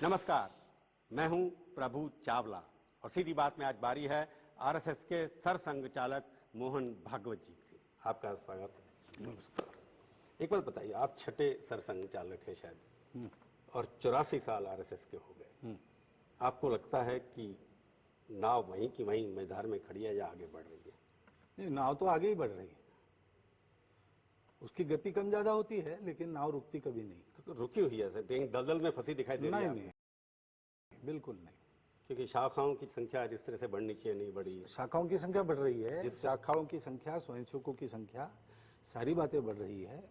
नमस्कार, मैं हूं प्रभु चावला और सीधी बात में आज बारी है आरएसएस के सरसंघचालक मोहन भागवत जी की। आपका स्वागत है। नमस्कार। एक बात बताइए, आप छठे सरसंघचालक हैं शायद और 84 साल आरएसएस के हो गए। आपको लगता है कि नाव वहीं की वहीं मैदान में खड़ी है या आगे बढ़ रही है? नहीं, नाव तो आगे ही बढ़ रही है। उसकी गति कम ज्यादा होती है लेकिन नाव रुकती कभी नहीं। तो रुकी हुई है, दलदल में फंसी दिखाई दे रही है? नहीं, बिल्कुल नहीं। क्योंकि शाखाओं की संख्या जिस तरह से बढ़नी चाहिए नहीं बढ़ी। शाखाओं की संख्या बढ़ रही है, शाखाओं की संख्या, स्वयंसेवकों की संख्या, सारी बातें बढ़ रही है।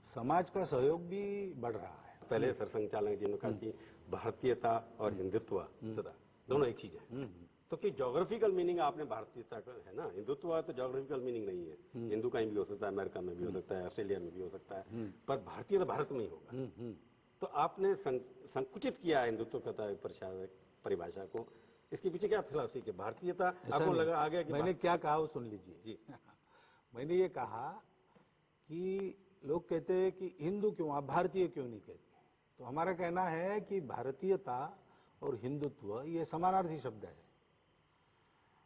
समाज का सहयोग भी बढ़ रहा है। पहले सरसंघचालक जी ने कहा कि भारतीयता और हिंदुत्व दोनों एक चीज है। तो कि ज्योग्राफिकल मीनिंग आपने भारतीयता का है ना, हिंदुत्व तो ज्योग्राफिकल मीनिंग नहीं है। हिंदू कहीं भी हो सकता है, अमेरिका में भी हो सकता है, ऑस्ट्रेलिया में भी हो सकता है, पर भारतीय तो भारत में ही होगा। तो आपने संकुचित किया हिंदुत्व का परिभाषा को, इसके पीछे क्या फिलॉसफी है? भारतीयता आपको लगा आ गया कि मैंने क्या कहा वो सुन लीजिए जी। मैंने ये कहा कि लोग कहते हैं कि हिंदू क्यों, आप भारतीय क्यों नहीं कहते? तो हमारा कहना है कि भारतीयता और हिंदुत्व ये समानार्थी शब्द है।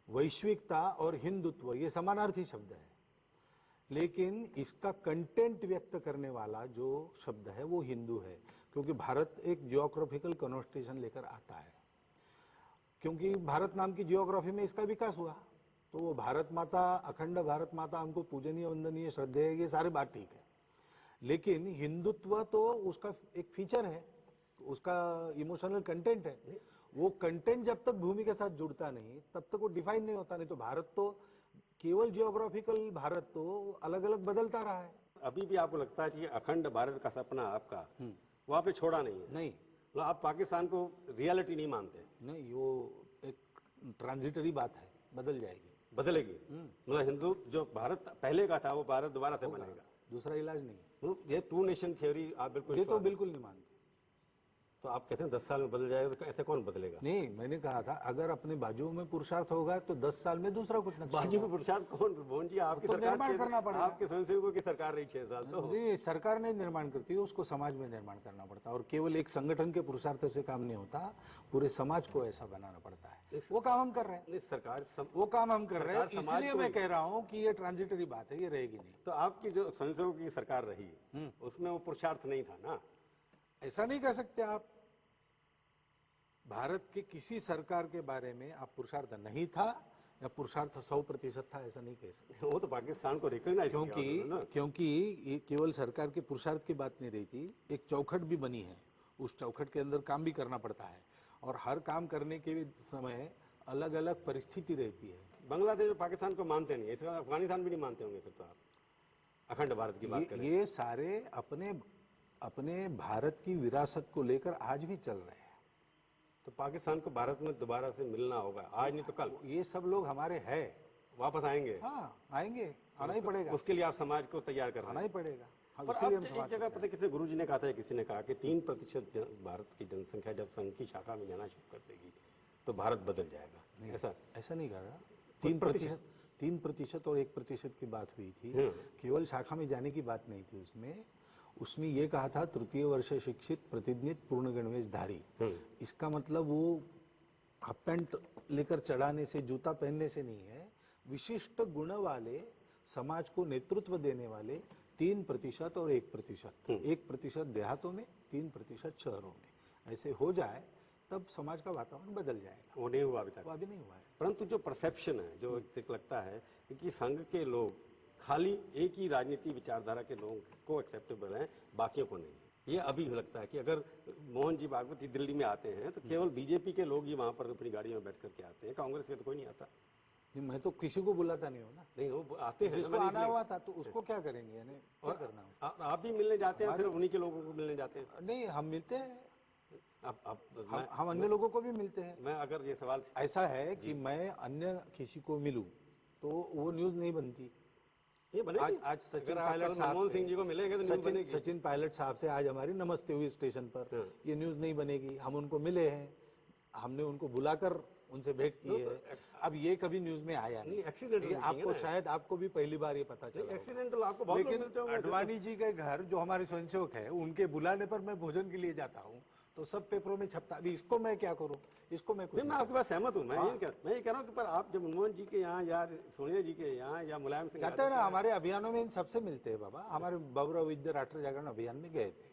वैश्विकता और हिंदुत्व ये समानार्थी शब्द है, लेकिन इसका कंटेंट व्यक्त करने वाला जो शब्द है वो हिंदू है, क्योंकि भारत एक जियोग्राफिकल कॉन्स्टिट्यूशन लेकर आता है। क्योंकि भारत नाम की जियोग्राफी में इसका विकास हुआ, तो वो भारत माता, अखंड भारत माता हमको पूजनीय, वंदनीय, श्रद्धेय, ये सारी बात ठीक है, लेकिन हिंदुत्व तो उसका एक फीचर है, उसका इमोशनल कंटेंट है। वो कंटेंट जब तक भूमि के साथ जुड़ता नहीं तब तक वो डिफाइन नहीं होता। नहीं तो भारत तो केवल जियोग्राफिकल भारत तो अलग अलग बदलता रहा है। अभी भी आपको लगता है कि अखंड भारत का सपना आपका वो आपने छोड़ा नहीं है? नहीं, तो आप पाकिस्तान को रियलिटी नहीं मानते? नहीं, वो एक ट्रांजिटरी बात है, बदल जाएगी। बदलेगी? मतलब हिंदू जो भारत पहले का था वो भारत दोबारा से बनेगा, दूसरा इलाज नहीं। ये टू नेशन थ्योरी आप बिल्कुल ये तो बिल्कुल नहीं मानते। तो आप कहते हैं 10 साल में बदल जाएगा, तो ऐसे कौन बदलेगा? नहीं, मैंने कहा था अगर अपने बाजू में पुरुषार्थ होगा तो 10 साल में दूसरा कुछ नक्शा। बाजू में पुरुषार्थ कौन? मोहन जी, आपकी तो सरकार निर्माण करना पड़ेगा। आपके स्वयंसेवकों की सरकार रही 6 साल। तो नहीं, सरकार नहीं निर्माण करती है, उसको समाज में निर्माण करना पड़ता है। और केवल एक संगठन के पुरुषार्थ से काम नहीं होता, पूरे समाज को ऐसा बनाना पड़ता है। वो काम हम कर रहे हैं। सरकार वो काम हम कर रहे हैं, इसलिए मैं कह रहा हूँ कि ये ट्रांजिटरी बात है, ये रहेगी नहीं। तो आपकी जो स्वयंसेवकों की सरकार रही उसमें वो पुरुषार्थ नहीं था ना? ऐसा नहीं कह सकते आप। भारत की किसी सरकार के बारे में आप पुरुषार्थ नहीं था या पुरुषार्थ 100% था ऐसा नहीं कह सकते। वो तो पाकिस्तान को रिकॉग्नाइज क्योंकि ये केवल सरकार के पुरुषार्थ की बात नहीं रही थी, एक चौखट भी बनी है। उस चौखट के अंदर काम भी करना पड़ता है और हर काम करने के समय अलग अलग परिस्थिति रहती है। बांग्लादेश और पाकिस्तान को मानते नहीं, इसका अफगानिस्तान भी नहीं मानते होंगे फिर तो आप, अखंड भारत की बात करें। ये सारे अपने भारत की विरासत को लेकर आज भी चल रहे हैं। तो पाकिस्तान को भारत में दोबारा से मिलना होगा, आज नहीं तो कल। ये सब लोग हमारे हैं, वापस आएंगे। हाँ, आएंगे, आना ही पड़ेगा। उसके लिए आप समाज को तैयार करना आना ही पड़ेगा। पर अब एक जगह पता किसी गुरु जी ने कहा था, किसी ने कहा कि 3% भारत की जनसंख्या जब संघ की शाखा में जाना शुरू कर देगी तो भारत बदल जाएगा। ऐसा नहीं कहा। 3% और 1% की बात हुई थी, केवल शाखा में जाने की बात नहीं थी। उसमें ये कहा था तृतीय वर्ष शिक्षित प्रतिनिधित पूर्ण गणवेशधारी। इसका मतलब वो हाफ पैंट लेकर चढ़ाने से, जूता पहनने से नहीं है। विशिष्ट गुण वाले, समाज को नेतृत्व देने वाले 3% और 1%। 1% देहातों में, 3% शहरों में। ऐसे हो जाए तब समाज का वातावरण बदल जाएगा। वो नहीं हुआ अभी तक। वो अभी नहीं हुआ है। परंतु जो परसेप्शन है, जो लगता है कि संघ के लोग खाली एक ही राजनीति विचारधारा के लोगों को एक्सेप्टेबल हैं, बाकियों को नहीं। ये अभी लगता है कि अगर मोहन जी भागवत दिल्ली में आते हैं तो केवल बीजेपी के लोग ही वहां पर अपनी गाड़ी में बैठ करके आते हैं, कांग्रेस के तो कोई नहीं आता। नहीं, मैं तो किसी को बुलाता नहीं हूँ ना। नहीं, वो आते हैं, जिसको आना हुआ था तो उसको क्या करेंगे, यानी क्या करना। आप भी मिलने जाते हैं, सिर्फ उन्हीं के लोगों को मिलने जाते हैं? नहीं, हम मिलते हैं। हम अन्य लोगों को भी मिलते हैं। मैं अगर ये सवाल ऐसा है कि मैं अन्य किसी को मिलूं तो वो न्यूज नहीं बनती। ये बनेगी। आज सचिन पायलट मनमोहन सिंह जी को मिलेंगे तो न्यूज बनेगी। सचिन पायलट साहब से आज हमारी नमस्ते हुई स्टेशन पर, ये न्यूज नहीं बनेगी। हम उनको मिले हैं, हमने उनको बुलाकर उनसे भेंट की है। अब ये कभी न्यूज में आया नहीं। एक्सीडेंट आपको शायद, आपको भी पहली बार ये पता चला। एक्सीडेंटल आपको बहुत लोग मिलते होंगे। अडवाणी जी के घर जो हमारे स्वयंसेवक है, उनके बुलाने पर मैं भोजन के लिए जाता हूँ, तो सब पेपरों में छपता। अभी इसको मैं क्या करूं, इसको मैं कुछ नहीं, मैं आपकी बात सहमत हूँ। मैं हाँ। ये कह रहा हूँ कि पर आप जब मनमोहन जी के यहाँ या सोनिया जी के यहाँ या मुलायम सिंह जाते हैं ना, हमारे अभियानों में इन सबसे मिलते हैं बाबा। हमारे बबुरा विद्या राष्ट्रीय जागरण अभियान में गए थे,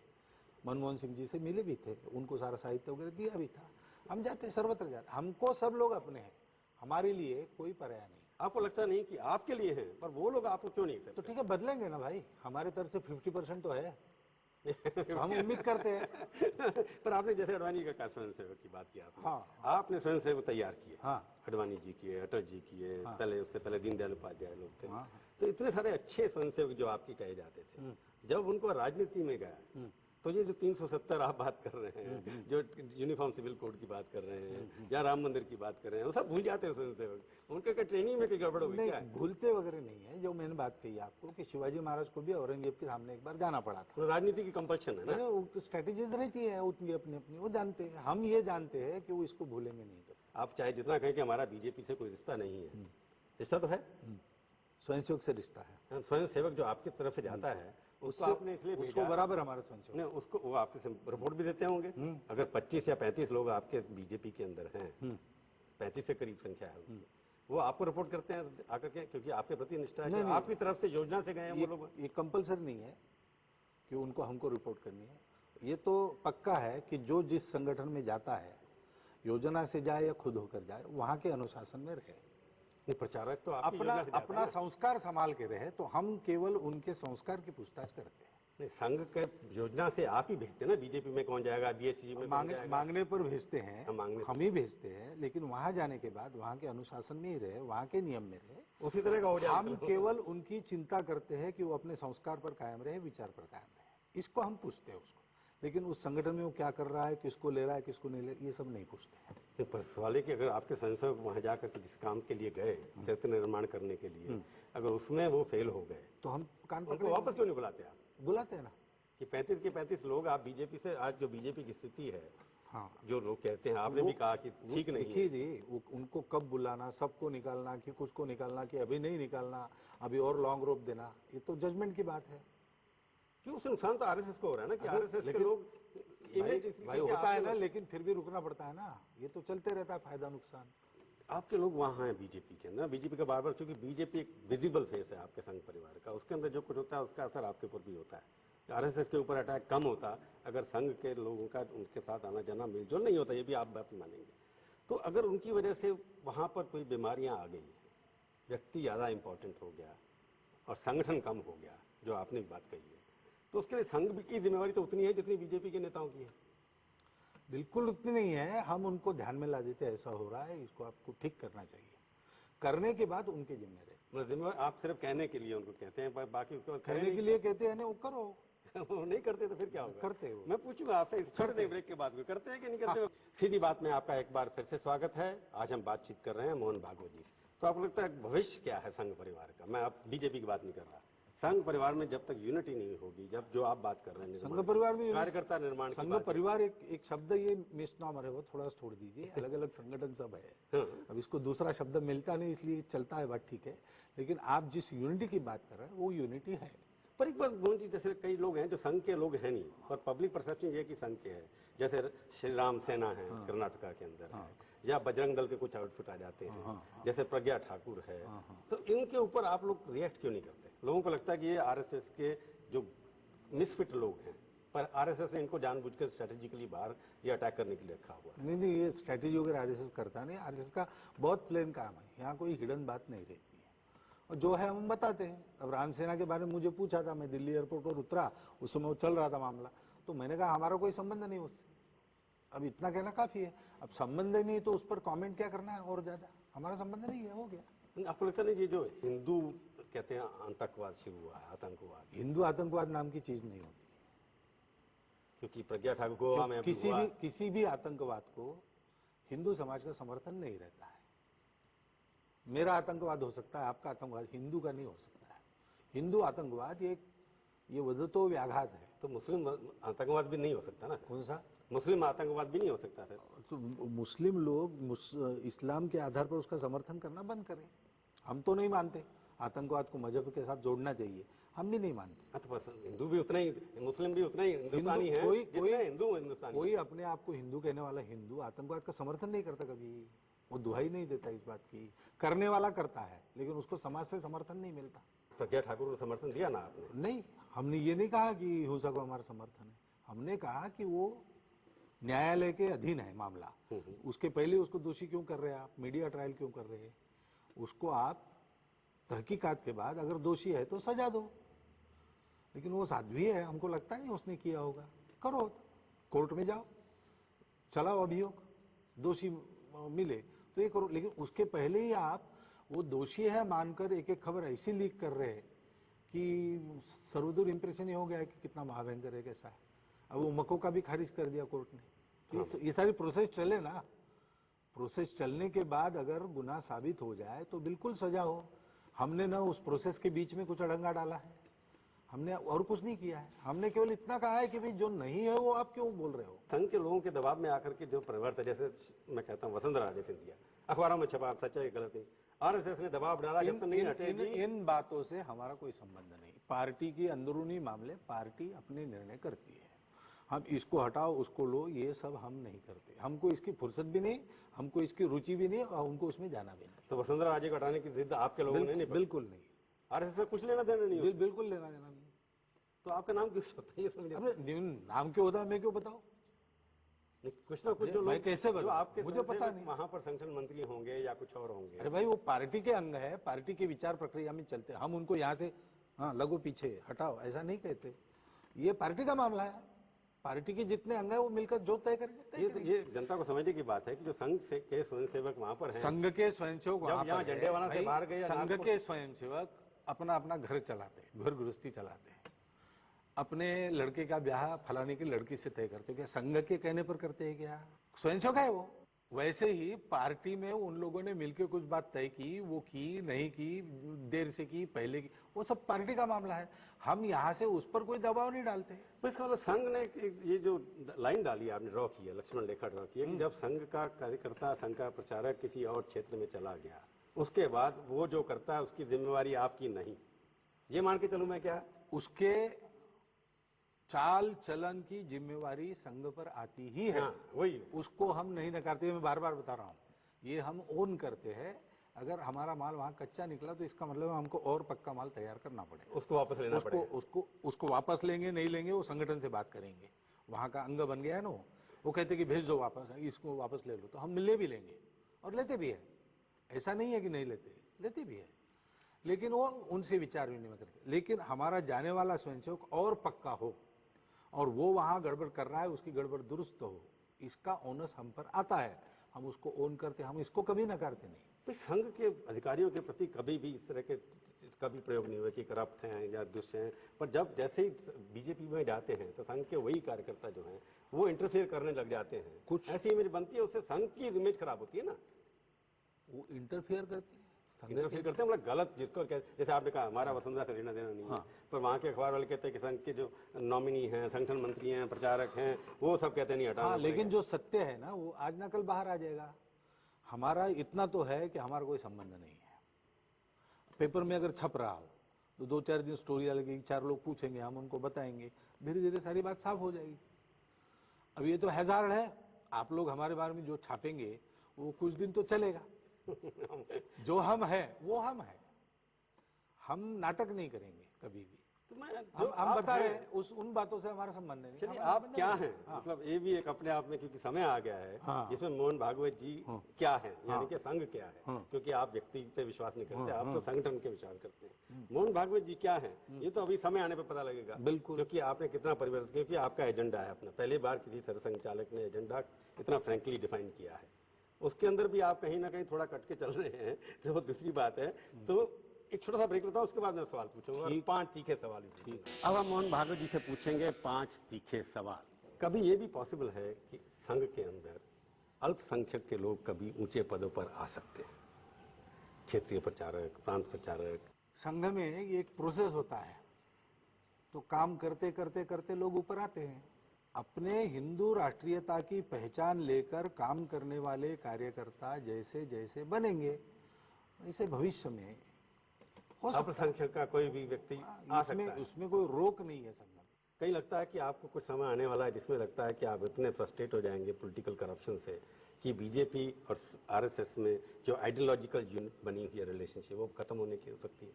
मनमोहन सिंह जी से मिले भी थे, उनको सारा साहित्य वगैरह दिया भी था। हम जाते हैं, सर्वत्र जाते, हमको सब लोग अपने हैं, हमारे लिए कोई पर्याय नहीं। आपको लगता नहीं कि आपके लिए हैं, पर वो लोग आपको क्यों नहीं तो करते? ठीक है, बदलेंगे ना भाई, हमारे तरफ से 50% तो है। तो हम उम्मीद करते हैं। पर आपने जैसे अडवाणी का स्वयंसेवक की बात की आपने, हाँ। आपने स्वयंसेवक तैयार किए। हाँ। अडवाणी जी किए, अटल जी किए, पहले उससे पहले दीनदयाल उपाध्याय लोग थे। हाँ। तो इतने सारे अच्छे स्वयंसेवक जो आपके कहे जाते थे, जब उनको राजनीति में गया तो ये जो 370 आप बात कर रहे हैं, जो यूनिफॉर्म सिविल कोड की बात कर रहे हैं या राम मंदिर की बात कर रहे हैं, वो सब भूल जाते हैं स्वयंसेवक। उनके क्या ट्रेनिंग में कोई गड़बड़ हो गई क्या? नहीं, भूलते वगैरह नहीं है। जो मैंने बात कही आपको कि शिवाजी महाराज को भी औरंगजेब के सामने एक बार जाना पड़ा था। तो राजनीति की कंपल्शन है ना। स्ट्रेटेजीज रहती है उनकी अपनी अपनी, वो जानते हैं। हम ये जानते हैं कि वो इसको भूलेंगे नहीं। तो आप चाहे जितना कहें कि हमारा बीजेपी से कोई रिश्ता नहीं है, रिश्ता तो है। स्वयंसेवक से रिश्ता है, स्वयं सेवक जो आपकी तरफ से जाता है उसको आपने इसलिए उसको भेजा, बराबर हमारा स्वयंसेवक। नहीं उसको वो आपके रिपोर्ट भी देते होंगे। अगर 25 या 35 लोग आपके बीजेपी के अंदर हैं, 35 से करीब संख्या है उनकी, वो आपको रिपोर्ट करते हैं आकर के, क्योंकि आपके प्रति निष्ठा है, आपकी तरफ से योजना से गए हैं वो लोग। ये कंपलसरी नहीं है कि उनको हमको रिपोर्ट करनी है। ये तो पक्का है कि जो जिस संगठन में जाता है, योजना से जाए या खुद होकर जाए, वहां के अनुशासन में रहे। प्रचारक तो आपकी अपना योजना से जाता है अपना ना। संस्कार संभाल के रहे, तो हम केवल उनके संस्कार की पूछताछ करते हैं। नहीं, संघ के योजना से आप ही भेजते हैं ना, बीजेपी में कौन जाएगा, बीएचजी में कौन जाएगा। मांगने पर भेजते हैं, मांगने हम ही भेजते हैं, लेकिन वहां जाने के बाद वहां के अनुशासन में ही रहे, वहां के नियम में रहे। उसी तरह का हो जाएगा। हम केवल उनकी चिंता करते हैं कि वो अपने संस्कार पर कायम रहे, विचार पर कायम रहे। इसको हम पूछते हैं उसको, लेकिन उस संगठन में वो क्या कर रहा है, किसको ले रहा है, किसको नहीं ले, ये सब नहीं पूछते हैं। पर सवाल है कि अगर आपके संसद वहां जाकर के जिस काम के लिए गए, चरित्र निर्माण करने के लिए, अगर उसमें वो फेल हो गए तो हम कान उनको पकड़े वापस क्यों नहीं बुलाते आप? बुलाते हैं ना। कि 35 के 35 लोग आप बीजेपी से, आज जो बीजेपी की स्थिति है, हाँ, जो लोग कहते हैं, आपने भी कहा कि ठीक नहीं है। देखिए जी, उनको कब बुलाना, सबको निकालना कि कुछ को निकालना कि अभी नहीं निकालना, अभी और लॉन्ग रोप देना, ये तो जजमेंट की बात है। क्यों? उससे नुकसान तो आरएसएस को हो रहा है ना, कि आरएसएस के लोग भाई होता है ना, लेकिन फिर भी रुकना पड़ता है ना, ये तो चलते रहता है, फायदा नुकसान। आपके लोग वहां हैं बीजेपी के अंदर, बीजेपी का बार बार, क्योंकि बीजेपी एक विजिबल फेस है आपके संघ परिवार का, उसके अंदर जो कुछ होता है उसका असर आपके ऊपर भी होता है। आरएसएस के ऊपर अटैक कम होता अगर संघ के लोगों का उनके साथ आना जाना मिलजुल नहीं होता, ये भी आप बात मानेंगे। तो अगर उनकी वजह से वहां पर कोई बीमारियां आ गई, व्यक्ति ज्यादा इंपॉर्टेंट हो गया और संगठन कम हो गया, जो आपने बात कही है, तो उसके लिए संघ की जिम्मेवारी तो उतनी है जितनी बीजेपी के नेताओं की है। बिल्कुल उतनी नहीं है, हम उनको ध्यान में ला देते, ऐसा हो रहा है, इसको आपको ठीक करना चाहिए। करने के बाद उनके जिम्मे रहे। आप सिर्फ कहने के लिए उनको कहते हैं, बाकी उसके बाद कहने के लिए कहते हैं ना, वो करो। वो नहीं करते तो फिर क्या होगा? करते हो। मैं पूछूंगा आपसे इस छोटे ब्रेक के बाद, करते हैं कि नहीं करते? सीधी बात में आपका एक बार फिर से स्वागत है। आज हम बातचीत कर रहे हैं मोहन भागवत जी से। तो आपको लगता है भविष्य क्या है संघ परिवार का? मैं आप बीजेपी की बात नहीं कर रहा, संघ परिवार में जब तक यूनिटी नहीं होगी, जब जो आप बात कर रहे हैं संघ परिवार में कार्यकर्ता निर्माण की संघ बात, परिवार एक शब्द ये मिसनॉमर है, वो थोड़ा छोड़ दीजिए। अलग अलग संगठन सब है, अब इसको दूसरा शब्द मिलता नहीं, इसलिए चलता है, बात ठीक है। लेकिन आप जिस यूनिटी की बात कर रहे हैं वो यूनिटी है। पर एक बात मोहन जी, जैसे कई लोग हैं जो संघ के लोग हैं नहीं, और पब्लिक परसेप्शन ये कि संघ के हैं, जैसे श्री राम सेना है कर्नाटका के अंदर है, या बजरंग दल के कुछ आउटफिट आ जाते हैं, जैसे प्रज्ञा ठाकुर है, तो इनके ऊपर आप लोग रिएक्ट क्यों नहीं करते? लोगों को लगता है कि ये आरएसएस के जो मिसफिट लोग हैं, पर आरएसएस ने इनको जानबूझकर स्ट्रेटेजिकली बाहर ये अटैक करने के लिए रखा हुआ है। नहीं, ये स्ट्रेटेजी वगैरह आरएसएस करता नहीं, आरएसएस का बहुत प्लेन काम है, यहाँ कोई हिडन बात नहीं रहती है, और जो है हम बताते हैं। अब राम सेना के बारे में मुझे पूछा था, मैं दिल्ली एयरपोर्ट पर उतरा, उस समय वो चल रहा था मामला, तो मैंने कहा हमारा कोई संबंध नहीं उससे, अब इतना कहना काफी है। अब संबंध नहीं तो उस पर कमेंट क्या करना है, और ज्यादा हमारा संबंध नहीं है, हो गया। आपको लगता नहीं ये जो हिंदू कहते हैं आतंकवाद शुरू हुआ है, आतंकवाद, हिंदू आतंकवाद नाम की चीज नहीं होती, क्योंकि प्रज्ञा ठाकुर गोवा में किसी भी आतंकवाद को हिंदू समाज का समर्थन नहीं रहता है। मेरा आतंकवाद हो सकता है, आपका आतंकवाद हिंदू का नहीं हो सकता है। हिंदू आतंकवाद ये वदतो व्याघात है। तो मुस्लिम आतंकवाद भी नहीं हो सकता ना? कौन सा? मुस्लिम आतंकवाद भी नहीं हो सकता है। तो मुस्लिम लोग इस्लाम के आधार पर उसका समर्थन करना बंद करें। हम तो नहीं मानते आतंकवाद को मजहब के साथ जोड़ना चाहिए, हम भी नहीं मानते। अथवा हिंदू भी उतना ही, मुस्लिम भी उतना ही हिंदुस्तानी है जितने हिंदू हिंदुस्तानी। कोई अपने आप को हिंदू कहने वाला हिंदू आतंकवाद का समर्थन नहीं करता कभी, वो दुहाई नहीं देता इस बात की। करने वाला करता है लेकिन उसको समाज से समर्थन नहीं मिलता। प्रज्ञा ठाकुर को समर्थन दिया ना आपने? नहीं, हमने ये नहीं कहा कि हिंसा को हमारा समर्थन है, हमने कहा कि वो न्यायालय के अधीन है मामला। उसके पहले उसको दोषी क्यों कर रहे हैं आप, मीडिया ट्रायल क्यों कर रहे हैं? उसको आप तहकीकात के बाद अगर दोषी है तो सजा दो, लेकिन वो साध्वी है, हमको लगता नहीं उसने किया होगा, करो कोर्ट में जाओ, चलाओ अभियोग, दोषी मिले तो ये करो। लेकिन उसके पहले ही आप वो दोषी है मानकर एक एक खबर ऐसी लीक कर रहे हैं कि सर्वदूर इंप्रेशन ये हो गया है कि कितना महाभयंकर है, कैसा है। अब वो मको का भी खारिज कर दिया कोर्ट ने। तो ये सारी प्रोसेस चले ना, प्रोसेस चलने के बाद अगर गुनाह साबित हो जाए तो बिल्कुल सजा हो। हमने ना उस प्रोसेस के बीच में कुछ अड़ंगा डाला है, हमने और कुछ नहीं किया है। हमने केवल इतना कहा है कि भाई जो नहीं है वो आप क्यों बोल रहे हो। संघ के लोगों के दबाव में आकर के जो परिवर्तन, जैसे मैं कहता हूँ वसुंधरा राजे सिंधिया अखबारों में छपा, सच है गलत है, आरएसएस ने दबाव डाला, जब तक नहीं हटेगी। इन बातों से हमारा कोई संबंध नहीं। पार्टी की अंदरूनी मामले पार्टी अपने निर्णय करती है। हम इसको हटाओ उसको लो ये सब हम नहीं करते, हमको इसकी फुर्सत भी नहीं, हमको इसकी रुचि भी नहीं और उनको उसमें जाना भी नहीं। तो वसुंधरा राजे को हटाने की जिद आपके लोगों ने नहीं? बिल्कुल नहीं। आरएसएस से कुछ लेना देना नहीं? बिल्कुल लेना देना नहीं। तो आपका नाम क्यों होता है ये समझ? नाम क्यों होता है मैं क्यों बताऊं? कुछ ना कुछ जो मैं कैसे बताऊं? आपके मुझे पता नहीं। वहां पर संगठन मंत्री होंगे या कुछ और होंगे। अरे भाई वो पार्टी के अंग है, पार्टी की विचार प्रक्रिया में चलते, हम उनको यहाँ से हाँ लगो पीछे हटाओ ऐसा नहीं कहते। ये पार्टी का मामला है, पार्टी के जितने अंग है वो मिलकर जो तय करेंगे। ये जनता को समझने की बात है कि जो संघ से के स्वयंसेवक वहां पर हैं, संघ के स्वयंसेवक जब यहाँ झंडे वाला से बाहर गए, संघ के स्वयंसेवक अपना अपना घर चलाते हैं, घर गृहस्थी चलाते हैं, अपने लड़के का ब्याह फलाने की लड़की से तय करते हैं। क्या संघ के कहने पर करते हैं क्या? स्वयंसेवक है वो। वैसे ही पार्टी में उन लोगों ने मिलकर कुछ बात तय की, वो की नहीं की, देर से की पहले की, वो सब पार्टी का मामला है। हम यहाँ से उस पर कोई दबाव नहीं डालते। तो इसका मतलब संघ ने ये जो लाइन डाली आपने ड्रॉ की है, लक्ष्मण रेखा ड्रॉ की है कि जब संघ का कार्यकर्ता, संघ का प्रचारक किसी और क्षेत्र में चला गया, उसके बाद वो जो करता है उसकी जिम्मेवारी आपकी नहीं, ये मान के चलूं मैं क्या? उसके चाल चलन की जिम्मेवारी संघ पर आती ही है। वही उसको हम नहीं नकारते। मैं बार बार बता रहा हूँ, ये हम ओन करते हैं। अगर हमारा माल वहां कच्चा निकला तो इसका मतलब हमको और पक्का माल तैयार करना पड़ेगा, उसको वापस लेना पड़ेगा। उसको वापस लेंगे, नहीं लेंगे वो संगठन से बात करेंगे। वहां का अंग बन गया है ना, वो कहते कि भेज दो वापस, इसको वापस ले लो, तो हम ले भी लेंगे और लेते भी है। ऐसा नहीं है कि नहीं लेते, लेते भी है, लेकिन वो उनसे विचार विनिमय करके। लेकिन हमारा जाने वाला स्वयंसेवक और पक्का हो और वो वहां गड़बड़ कर रहा है, उसकी गड़बड़ दुरुस्त हो, इसका ओनस हम पर आता है, हम उसको ओन करते, हम इसको कभी नकारते नहीं। तो संघ के अधिकारियों के प्रति कभी भी इस तरह के कभी प्रयोग नहीं हुआ कि करप्ट हैं या दुष्ट हैं, पर जब जैसे ही बीजेपी में जाते हैं तो संघ के वही कार्यकर्ता जो हैं वो इंटरफेयर करने लग जाते हैं। कुछ ऐसी इमेज बनती है, उससे संघ की इमेज खराब होती है ना। वो इंटरफेयर करते हैं, इंटरफेयर करते हैं, मतलब गलत, जिसको जैसे आपने कहा हमारा वसुंधरा से लेना देना नहीं है, पर वहाँ के अखबार वाले कहते हैं कि संघ के जो नॉमिनी हैं, संगठन मंत्री हैं, प्रचारक हैं, वो सब कहते हैं नहीं हटाना। लेकिन जो सत्य है ना वो आज ना कल बाहर आ जाएगा। हमारा इतना तो है कि हमारा कोई संबंध नहीं है। पेपर में अगर छप रहा हो तो 2-4 दिन स्टोरी लगेगी, 4 लोग पूछेंगे, हम उनको बताएंगे, धीरे धीरे सारी बात साफ हो जाएगी। अब ये तो हैजार्ड है, आप लोग हमारे बारे में जो छापेंगे वो कुछ दिन तो चलेगा। जो हम है वो हम है, हम नाटक नहीं करेंगे कभी भी। तो हम बता रहे हैं, उन बातों से हमारा संबंध नहीं। चलिए आप क्या हैं, मतलब ये भी एक अपने आप में, क्योंकि समय आ गया है जिसमें मोहन भागवत जी क्या है, यानी कि संघ क्या है, क्योंकि आप व्यक्ति पे विश्वास नहीं करते, आप तो संगठन के विश्वास करते हैं। मोहन भागवत जी क्या है ये तो अभी समय आने पर पता लगेगा, बिल्कुल, क्योंकि आपने कितना परिवर्तन, क्योंकि आपका एजेंडा है अपना, पहली बार किसी सरसंघचालक ने एजेंडा इतना फ्रेंकली डिफाइन किया है। उसके अंदर भी आप कहीं ना कहीं थोड़ा कट के चल रहे हैं, तो वो दूसरी बात है। तो एक छोटा सा ब्रेक लेता हूं, उसके बाद मैं सवाल पूछूंगा और 5 तीखे सवाल पूछूंगा। अब हम मोहन भागवत जी से पूछेंगे 5 तीखे सवाल। कभी ये भी पॉसिबल है कि संघ के अंदर अल्पसंख्यक के लोग कभी ऊंचे पदों पर आ सकते हैं, क्षेत्रीय प्रचारक, प्रांत प्रचारक? संघ में एक प्रोसेस होता है, तो काम करते करते करते लोग ऊपर आते हैं। अपने हिंदू राष्ट्रीयता की पहचान लेकर काम करने वाले कार्यकर्ता जैसे जैसे बनेंगे, वैसे भविष्य में हो सकता है। अल्पसंख्यक का कोई भी व्यक्ति आ सकता है। उसमें कोई रोक नहीं है संगम। कहीं लगता है कि आपको कुछ समय आने वाला है जिसमें लगता है कि आप इतने फ्रस्ट्रेट हो जाएंगे पॉलिटिकल करप्शन से कि बीजेपी और आरएसएस में जो आइडियोलॉजिकल यूनिट बनी हुई है रिलेशनशिप वो खत्म होने की हो सकती है।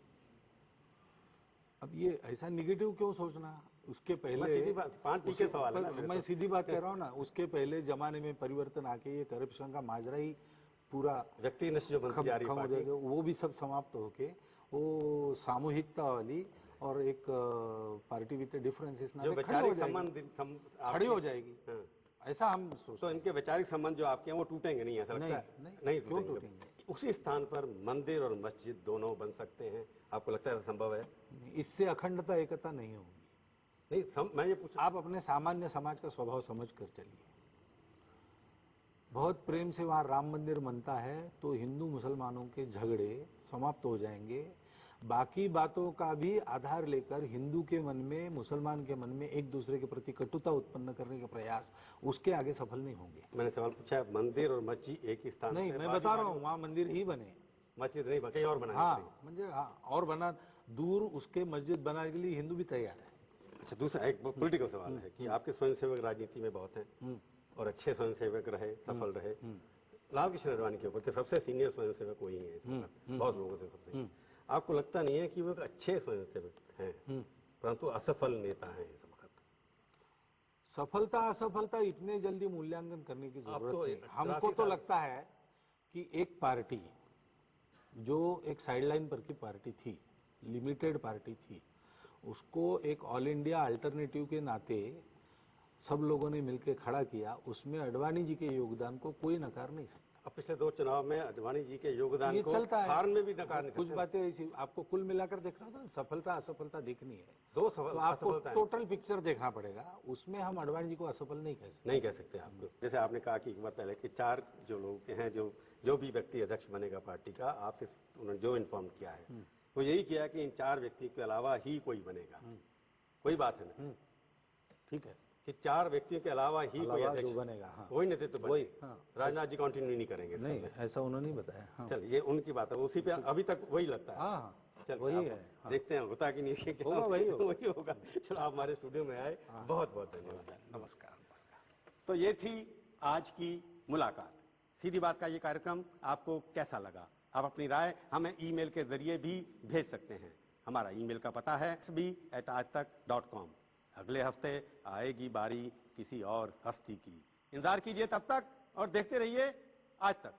अब ये ऐसा निगेटिव क्यों सोचना? उसके मैं पहले सीधी बात 5 टी के सवाल है ना मेरे मैं तो। सीधी बात कह रहा हूँ ना, उसके पहले जमाने में परिवर्तन आके ये करप्शन का माजरा ही पूरा व्यक्तिनिष्ठ जो बनती जा रही है खत्म हो पार्टी, जाएगा, वो भी सब समाप्त होके वो सामूहिकता वाली और एक पार्टी विद डिफरेंसेस जो वैचारिक संबंध खड़ी हो जाएगी। हाँ। ऐसा हम सोचते तो इनके वैचारिक संबंध जो आपके हैं वो टूटेंगे नहीं, ऐसा लगता है? नहीं, क्यों टूटेंगे। टूटेंगे? उसी स्थान पर मंदिर और मस्जिद दोनों बन सकते हैं, आपको लगता है संभव है? हैं। इससे अखंडता एकता नहीं होगी। नहीं, मैं ये पूछ आप अपने सामान्य समाज का स्वभाव समझ कर चलिए। बहुत प्रेम से वहां राम मंदिर बनता है तो हिंदू मुसलमानों के झगड़े समाप्त हो जाएंगे। बाकी बातों का भी आधार लेकर हिंदू के मन में, मुसलमान के मन में एक दूसरे के प्रति कटुता उत्पन्न करने के प्रयास उसके आगे सफल नहीं होंगे। मैंने सवाल पूछा है, मंदिर और मस्जिद एक ही स्थान नहीं, पे, मैं बाकी बता रहा हूँ वहां मंदिर ही बने। मस्जिद नहीं, कहीं और बनाए। हाँ, मुझे और बना दूर उसके मस्जिद बनाने के लिए हिंदू भी तैयार है। अच्छा, दूसरा एक पॉलिटिकल सवाल है कि आपके स्वयंसेवक राजनीति में बहुत हैं और अच्छे स्वयंसेवक रहे, सफल रहे। लाल कृष्ण आडवाणी के ऊपर के सबसे सीनियर स्वयंसेवक वही है इस वक्त, बहुत लोगों से सबसे। आपको लगता नहीं है कि वो एक अच्छे स्वयंसेवक हैं परंतु असफल नेता हैं इस वक्त? सफलता असफलता इतने जल्दी मूल्यांकन करने की जरूरत तो नहीं। हमको तो लगता है कि एक पार्टी जो एक साइडलाइन पर की पार्टी थी, लिमिटेड पार्टी थी, उसको एक ऑल इंडिया अल्टरनेटिव के नाते सब लोगों ने मिलकर खड़ा किया। उसमें आडवाणी जी के योगदान को कोई नकार नहीं सकता। अब पिछले 2 चुनाव में आडवाणी जी के योगदान ये को चलता है। हार में भी नकार नहीं कुछ सकते। बातें ऐसी आपको कुल मिलाकर देखना था, सफलता असफलता देखनी है 2 तो आपको असफलताएं टोटल पिक्चर देखना पड़ेगा। उसमें हम आडवाणी जी को असफल नहीं कह सकते। नहीं कह सकते आपको। जैसे आपने कहा कि एक बार पहले कि 4 जो लोग हैं, जो भी व्यक्ति अध्यक्ष बनेगा पार्टी का, आपसे उन्होंने जो इन्फॉर्म किया है वो यही किया कि इन 4 व्यक्ति के अलावा ही कोई बनेगा। कोई बात है ना, ठीक है, कि 4 व्यक्तियों के अलावा ही कोई अलावा अध्यक्ष जो बनेगा। हाँ, वही नेतृत्व वही, बनेगा। हाँ। राजनाथ जी कंटिन्यू नहीं करेंगे इसका। नहीं ऐसा उन्होंने नहीं बताया। हाँ, चल, ये उनकी बात है, उसी पे अभी तक वही लगता है। हाँ, चल, वही आप है। हाँ। देखते हैं होता कि नहीं है, क्या होगा, वही होगा। वही होगा। चलो, आप हमारे स्टूडियो में आए, बहुत बहुत धन्यवाद। नमस्कार, नमस्कार। तो ये थी आज की मुलाकात। सीधी बात का ये कार्यक्रम आपको कैसा लगा? आप अपनी राय हमें ईमेल के जरिए भी भेज सकते हैं। हमारा ईमेल का पता है xb@aajtak.com। अगले हफ्ते आएगी बारी किसी और हस्ती की। इंतजार कीजिए तब तक और देखते रहिए आज तक।